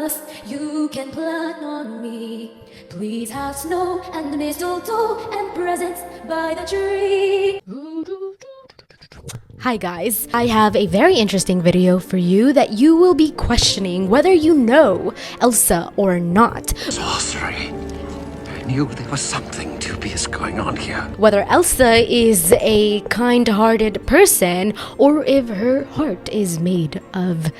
Christmas, you can plan on me. Please have snow and mistletoe and presents by the tree. Hi guys, I have a very interesting video for you that you will be questioning whether you know Elsa or not. Sorcery. I knew there was something dubious going on here. Whether Elsa is a kind-hearted person or if her heart is made of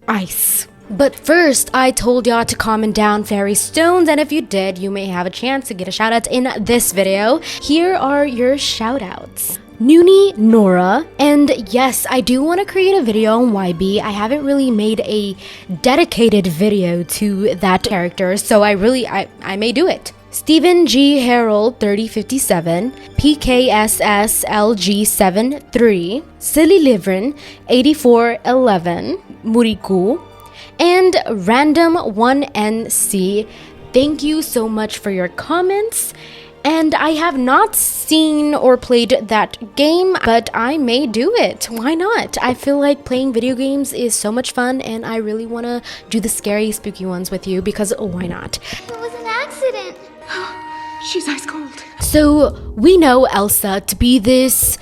ice. But first, I told y'all to comment down fairy stones, and if you did, you may have a chance to get a shout out in this video. Here are your shout outs. Noonie Nora, and yes, I do want to create a video on YB. I haven't really made a dedicated video to that character, so I may do it. Stephen G. Harold 3057, PKSSLG73, Silly Livrin 8411, Muriku, and Random1NC. Thank you so much for your comments. And I have not seen or played that game, but I may do it. Why not? I feel like playing video games is so much fun, and I really want to do the scary, spooky ones with you because why not? It was an accident. She's ice cold. So we know Elsa to be this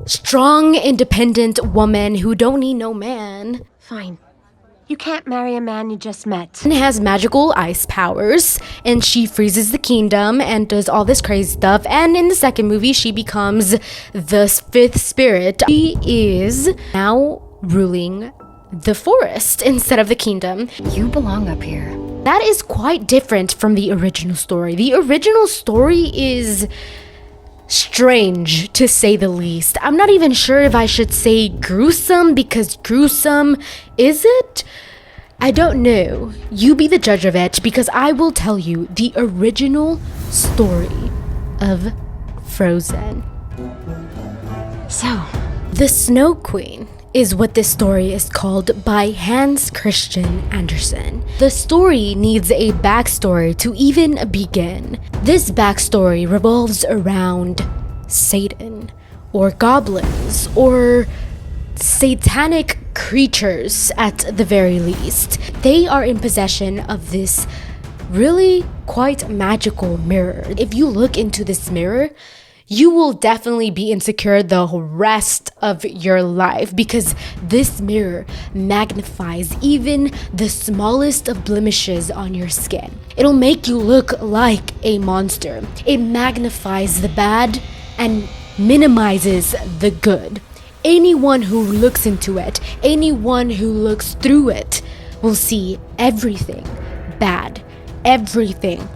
strong, independent woman who don't need no man. Fine. You can't marry a man you just met. And has magical ice powers, and she freezes the kingdom and does all this crazy stuff. And in the second movie, she becomes the fifth spirit. She is now ruling the forest instead of the kingdom. You belong up here. That is quite different from the original story. The original story is strange, to say the least. I'm not even sure if I should say gruesome, because gruesome, is it? I don't know. You be the judge of it, because I will tell you the original story of Frozen. So, The Snow Queen is what this story is called by Hans Christian Andersen. The story needs a backstory to even begin. This backstory revolves around Satan, or goblins, or satanic creatures at the very least. They are in possession of this really quite magical mirror. If you look into this mirror, you will definitely be insecure the rest of your life, because this mirror magnifies even the smallest of blemishes on your skin. It'll make you look like a monster. It magnifies the bad and minimizes the good. Anyone who looks into it, anyone who looks through it, will see everything bad, everything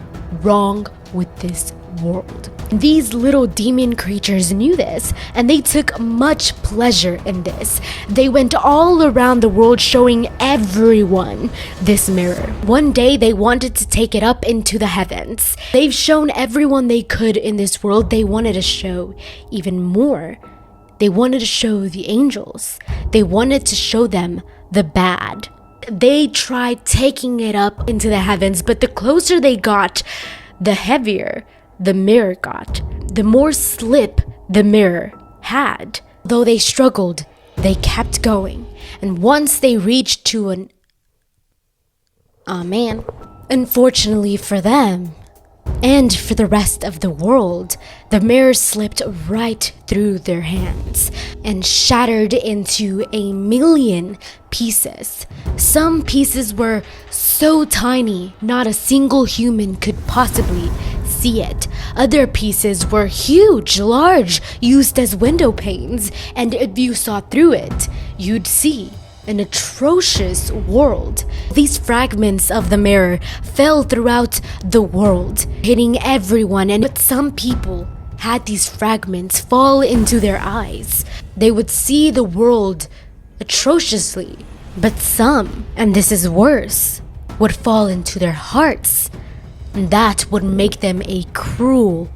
wrong with this world. These little demon creatures knew this, and they took much pleasure in this. They went all around the world showing everyone this mirror. One day they wanted to take it up into the heavens. They've shown everyone they could in this world. They wanted to show even more. They wanted to show the angels. They wanted to show them the bad. They tried taking it up into the heavens, but the closer they got, the heavier the mirror got, the more slip the mirror had. Though they struggled, they kept going. And once they reached to an man, unfortunately for them, and for the rest of the world, the mirror slipped right through their hands and shattered into a million pieces. Some pieces were so tiny, not a single human could possibly see it. Other pieces were huge, large, used as window panes, and if you saw through it, you'd see an atrocious world. These fragments of the mirror fell throughout the world, hitting everyone, but some people had these fragments fall into their eyes. They would see the world atrociously, but some, and this is worse, would fall into their hearts. And that would make them a cruel,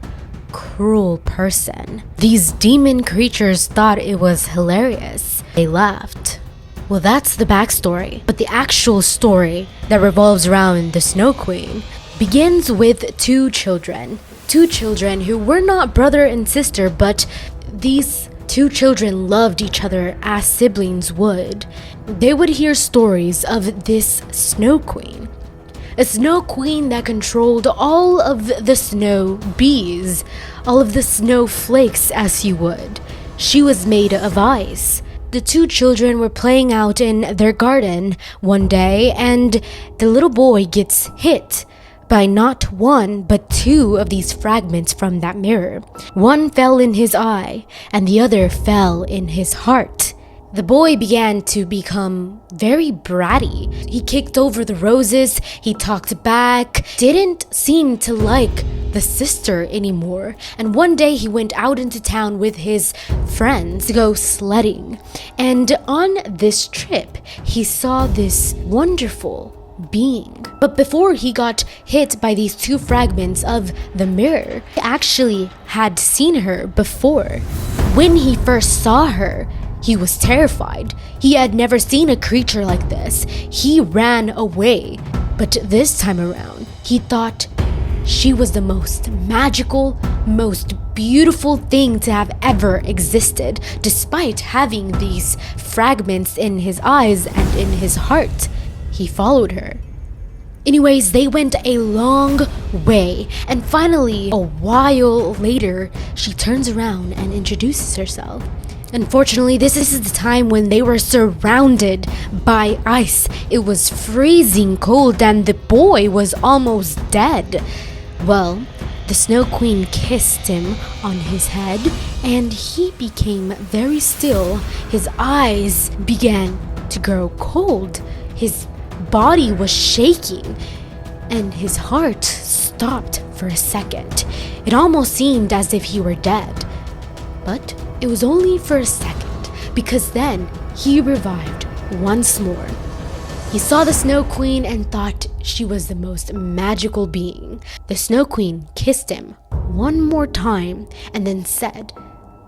cruel person. These demon creatures thought it was hilarious. They laughed. Well, that's the backstory. But the actual story that revolves around the Snow Queen begins with two children. Two children who were not brother and sister, but these Two children loved each other as siblings would. They would hear stories of this Snow Queen. A Snow Queen that controlled all of the snow bees, all of the snowflakes as you would. She was made of ice. The two children were playing out in their garden one day, and the little boy gets hit by not one but two of these fragments from that mirror. One fell in his eye, and the other fell in his heart. The boy began to become very bratty. He kicked over the roses, he talked back, didn't seem to like the sister anymore. And one day he went out into town with his friends to go sledding. And on this trip, he saw this wonderful being. But before he got hit by these two fragments of the mirror, he actually had seen her before. When he first saw her, he was terrified. He had never seen a creature like this. He ran away. But this time around, he thought she was the most magical, most beautiful thing to have ever existed, despite having these fragments in his eyes and in his heart. He followed her. Anyways, they went a long way, and finally, a while later, she turns around and introduces herself. Unfortunately, this is the time when they were surrounded by ice. It was freezing cold and the boy was almost dead. Well, the Snow Queen kissed him on his head and he became very still. His eyes began to grow cold. His body was shaking and his heart stopped for a second. It almost seemed as if he were dead. But it was only for a second, because then he revived once more. He saw the Snow Queen and thought she was the most magical being. The Snow Queen kissed him one more time and then said,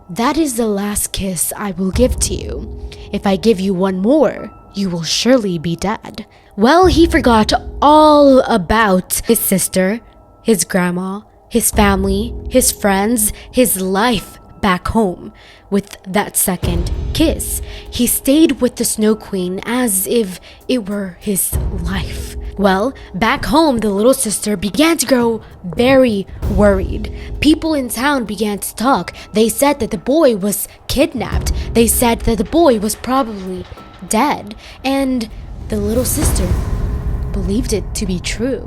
"That is the last kiss I will give to you. If I give you one more, you will surely be dead." Well, he forgot all about his sister, his grandma, his family, his friends, his life back home. With that second kiss, he stayed with the Snow Queen as if it were his life. Well, back home, the little sister began to grow very worried. People in town began to talk. They said that the boy was kidnapped. They said that the boy was probably dead. And the little sister believed it to be true.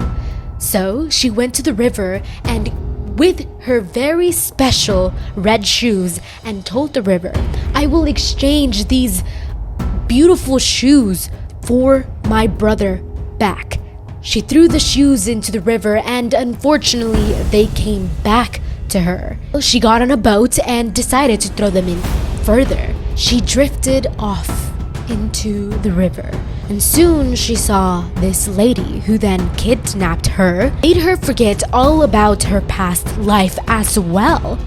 So she went to the river and with her very special red shoes and told the river, "I will exchange these beautiful shoes for my brother back." She threw the shoes into the river and unfortunately they came back to her. She got on a boat and decided to throw them in further. She drifted off into the river. And soon she saw this lady who then kidnapped her, made her forget all about her past life as well.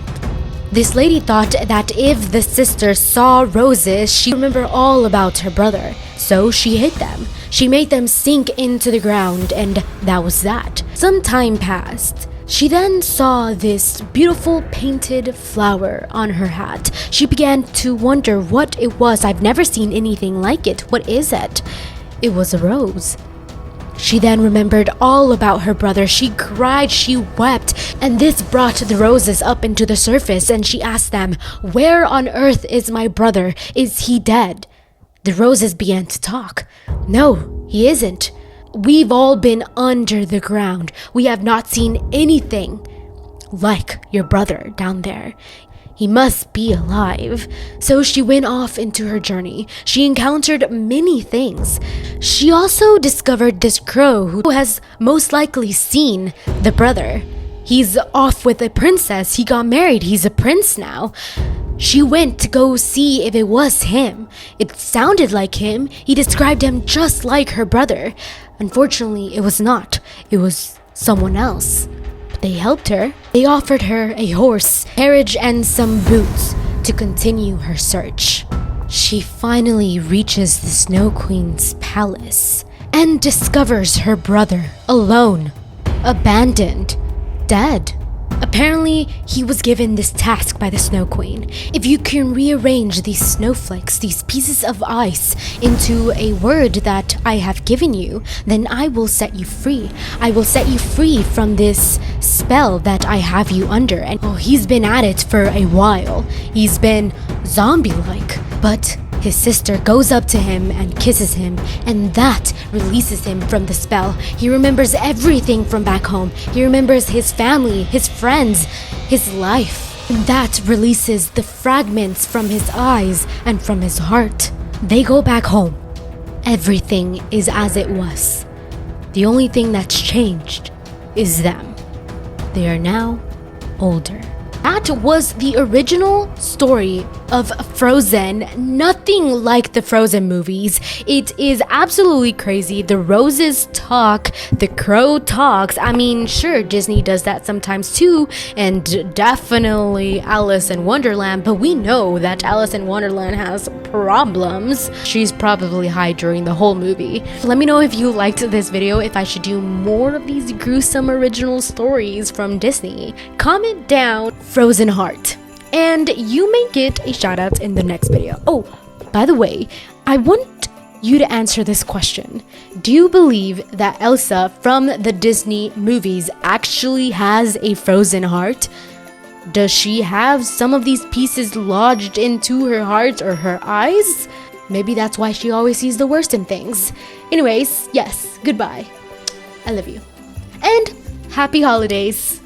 This lady thought that if the sister saw roses, she'd remember all about her brother. So she hid them. She made them sink into the ground and that was that. Some time passed. She then saw this beautiful painted flower on her hat. She began to wonder what it was. I've never seen anything like it. What is it? It was a rose. She then remembered all about her brother. She cried, she wept, and this brought the roses up into the surface and she asked them, "Where on earth is my brother? Is he dead?" The roses began to talk. "No, he isn't. We've all been under the ground. We have not seen anything like your brother down there. He must be alive." So she went off into her journey. She encountered many things. She also discovered this crow who has most likely seen the brother. He's off with a princess. He got married. He's a prince now. She went to go see if it was him. It sounded like him. He described him just like her brother. Unfortunately, it was not. It was someone else. But they helped her. They offered her a horse, carriage, and some boots to continue her search. She finally reaches the Snow Queen's palace and discovers her brother alone, abandoned, dead. A Apparently, he was given this task by the Snow Queen. If you can rearrange these snowflakes, these pieces of ice, into a word that I have given you, then I will set you free. I will set you free from this spell that I have you under. And he's been at it for a while. He's been zombie-like, but his sister goes up to him and kisses him, and that releases him from the spell. He remembers everything from back home. He remembers his family, his friends, his life. And that releases the fragments from his eyes and from his heart. They go back home. Everything is as it was. The only thing that's changed is them. They are now older. That was the original story of Frozen. Nothing like the Frozen movies. It is absolutely crazy. The roses talk, the crow talks. I mean, sure, Disney does that sometimes too, and definitely Alice in Wonderland, but we know that Alice in Wonderland has problems. She's probably high during the whole movie. Let me know if you liked this video, if I should do more of these gruesome original stories from Disney. Comment down Frozen Heart, and you may get a shout out in the next video. Oh, by the way, I want you to answer this question. Do you believe that Elsa from the Disney movies actually has a frozen heart? Does she have some of these pieces lodged into her heart or her eyes? Maybe that's why she always sees the worst in things. Anyways, yes, goodbye. I love you. And happy holidays.